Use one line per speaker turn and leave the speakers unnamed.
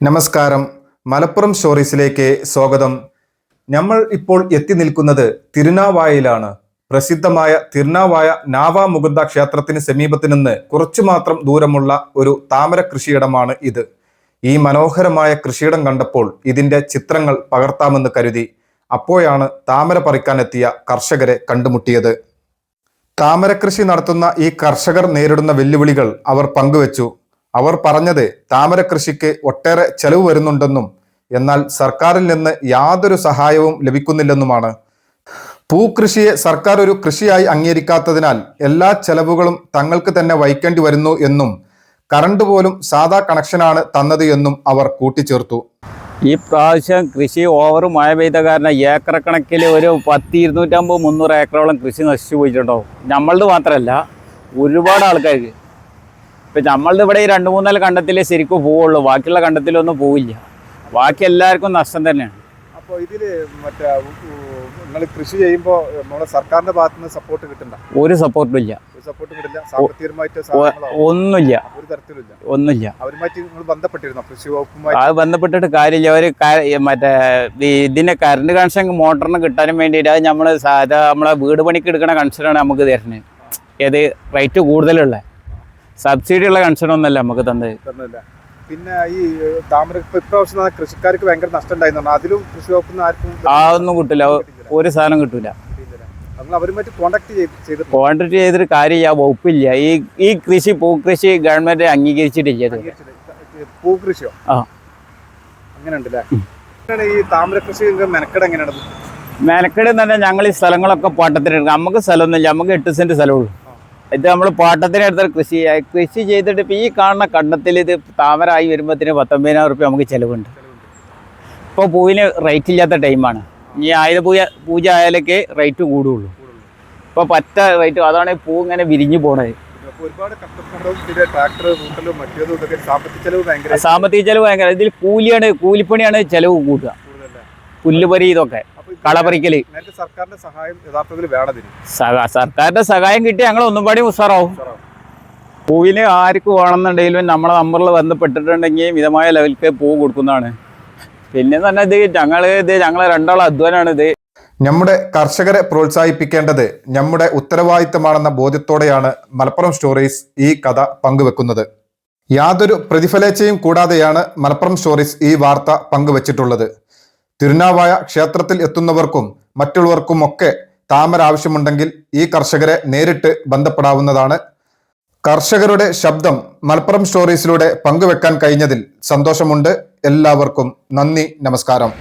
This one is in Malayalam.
നമസ്കാരം. മലപ്പുറം സ്റ്റോറീസിലേക്ക് സ്വാഗതം. നമ്മൾ ഇപ്പോൾ എത്തി നിൽക്കുന്നത് തിരുനാവായയിലാണ്. പ്രസിദ്ധമായ തിരുനാവായ നാവ മുകുന്ദ ക്ഷേത്രത്തിന് സമീപത്ത് നിന്ന് കുറച്ചു മാത്രം ദൂരമുള്ള ഒരു താമര കൃഷിയിടമാണ് ഇത്. ഈ മനോഹരമായ കൃഷിയിടം കണ്ടപ്പോൾ ഇതിൻ്റെ ചിത്രങ്ങൾ പകർത്താമെന്ന് കരുതി. അപ്പോഴാണ് താമര പറിക്കാനെത്തിയ കർഷകരെ കണ്ടുമുട്ടിയത്. താമര കൃഷി നടത്തുന്ന ഈ കർഷകർ നേരിടുന്ന വെല്ലുവിളികൾ അവർ പങ്കുവച്ചു. അവർ പറഞ്ഞത് താമര കൃഷിക്ക് ഒട്ടേറെ ചെലവ് വരുന്നുണ്ടെന്നും എന്നാൽ സർക്കാരിൽ നിന്ന് യാതൊരു സഹായവും ലഭിക്കുന്നില്ലെന്നുമാണ്. പൂക്കൃഷിയെ സർക്കാർ ഒരു കൃഷിയായി അംഗീകരിക്കാത്തതിനാൽ എല്ലാ ചെലവുകളും തങ്ങൾക്ക് തന്നെ വഹിക്കേണ്ടി വരുന്നു എന്നും കറണ്ട് പോലും സാധാ കണക്ഷനാണ് തന്നത് എന്നും അവർ കൂട്ടിച്ചേർത്തു.
ഈ പ്രാവശ്യം കൃഷി ഓവർ മഴ പെയ്ത കാരണം ഏക്കർ കണക്കിൽ ഒരു 250-300 ഏക്കറോളം കൃഷി നശിച്ചു പോയിട്ടുണ്ടാവും. നമ്മളുടെ മാത്രമല്ല, ഒരുപാട് ആൾക്കാർക്ക്. ഇപ്പം നമ്മളുടെ ഇവിടെ ഈ 2-3 കണ്ടത്തിലേ ശരിക്കും പോവുള്ളൂ, ബാക്കിയുള്ള കണ്ടത്തിലൊന്നും പോവില്ല. ബാക്കി എല്ലാവർക്കും നഷ്ടം തന്നെയാണ്.
അപ്പോൾ ഇതിൽ മറ്റേ നിങ്ങൾ കൃഷി ചെയ്യുമ്പോൾ നമ്മുടെ സർക്കാരിന്റെ ഭാഗത്ത് നിന്ന് സപ്പോർട്ട് കിട്ടണ്ട? ഒരു സപ്പോർട്ടും ഇല്ല.
ഒന്നുമില്ല, ഒന്നുമില്ല.
അവരുമായിട്ട് നിങ്ങൾ ബന്ധപ്പെട്ടിരുന്നോ? കൃഷി വകുപ്പുമായി
അത് ബന്ധപ്പെട്ടിട്ട് കാര്യമില്ല. അവർ മറ്റേ ഇതിന്റെ കറണ്ട് കണക്ഷൻ മോട്ടറിന് കിട്ടാനും വേണ്ടിയിട്ട് അത് നമ്മൾ സാധാ നമ്മളെ വീട് പണിക്ക് എടുക്കുന്ന കണക്ഷനാണ് നമുക്ക് തരുന്നത്. ഏത് റേറ്റ് കൂടുതലുള്ള സബ്സിഡി ഉള്ള കണക്ഷനൊന്നുമല്ല നമുക്ക് തന്നത്.
പിന്നെ ഈ താമര ഇപ്രാവശ്യം കൃഷിക്കാർക്ക് ഭയങ്കര നഷ്ടം ഉണ്ടായിരുന്നു. അതിലും കൃഷി വകുപ്പിൽ ആർക്കും
ഒന്നും കിട്ടില്ല, ഒരു സാധനം കിട്ടൂല. കോൺടാക്ട് ചെയ്തിട്ട് കാര്യമില്ല, വകുപ്പില്ല. ഈ കൃഷി പൂക്കൃഷി ഗവൺമെന്റ് അംഗീകരിച്ചിട്ടില്ല.
പൂക്കൃഷിയോ? ആ, അങ്ങനെ ഉണ്ടല്ലേ. ഈ താമര കൃഷി മെനക്കെട് എങ്ങനെയാണ്?
മെനക്കെട് എന്ന് പറഞ്ഞാൽ ഞങ്ങൾ ഈ സ്ഥലങ്ങളൊക്കെ പാട്ടത്തിനെടുക്കും. നമുക്ക് സ്ഥലമൊന്നുമില്ല, നമുക്ക് 8 സെന്റ് സ്ഥലമുള്ളൂ. ഇത് നമ്മൾ പാട്ടത്തിനെടുത്ത കൃഷി ചെയ്തിട്ട് ഇപ്പം ഈ കാണുന്ന കണ്ടത്തിൽ ഇത് താമരായി വരുമ്പോഴത്തേന് 19,000 റുപ്യ നമുക്ക് ചിലവുണ്ട്. ഇപ്പോൾ പൂവിന് റേറ്റ് ഇല്ലാത്ത ടൈമാണ്. ഈ ആയുധ പൂജ ആയാലൊക്കെ റേറ്റ് കൂടുള്ളൂ. ഇപ്പോൾ പറ്റ റേറ്റ്, അതാണ് പൂ ഇങ്ങനെ വിരിഞ്ഞു പോണത്. സാമ്പത്തിക ചെലവ് ഭയങ്കര. ഇതിൽ കൂലിപ്പണിയാണ് ചെലവ് കൂടുക. പുല്ലുപരി ഇതൊക്കെ കളപറിക്കല്. സർക്കാരിന്റെ സഹായം കിട്ടി ഞങ്ങൾ ഒന്നും പാടി ഉസാറാവും. പൂവിന് ആർക്ക് വേണമെന്നുണ്ടെങ്കിലും നമ്മളെ നമ്പറിൽ ബന്ധപ്പെട്ടിട്ടുണ്ടെങ്കിൽ മിതമായ ലെവലിലേക്ക് പൂ കൊടുക്കുന്നതാണ്. പിന്നെ തന്നെ ഞങ്ങളെ രണ്ടാളും അധ്വാനാണിത്.
നമ്മുടെ കർഷകരെ പ്രോത്സാഹിപ്പിക്കേണ്ടത് നമ്മുടെ ഉത്തരവാദിത്തമാണെന്ന ബോധ്യത്തോടെയാണ് മലപ്പുറം സ്റ്റോറീസ് ഈ കഥ പങ്കുവെക്കുന്നത്. യാതൊരു പ്രതിഫലേച്ഛയും കൂടാതെയാണ് മലപ്പുറം സ്റ്റോറീസ് ഈ വാർത്ത പങ്കുവച്ചിട്ടുള്ളത്. തിരുനാവായ ക്ഷേത്രത്തിൽ എത്തുന്നവർക്കും മറ്റുള്ളവർക്കുമൊക്കെ താമര ആവശ്യമുണ്ടെങ്കിൽ ഈ കർഷകരെ നേരിട്ട് ബന്ധപ്പെടാവുന്നതാണ്. കർഷകരുടെ ശബ്ദം മലപ്പുറം സ്റ്റോറീസിലൂടെ പങ്കുവെക്കാൻ കഴിഞ്ഞതിൽ സന്തോഷമുണ്ട്. എല്ലാവർക്കും നന്ദി, നമസ്കാരം.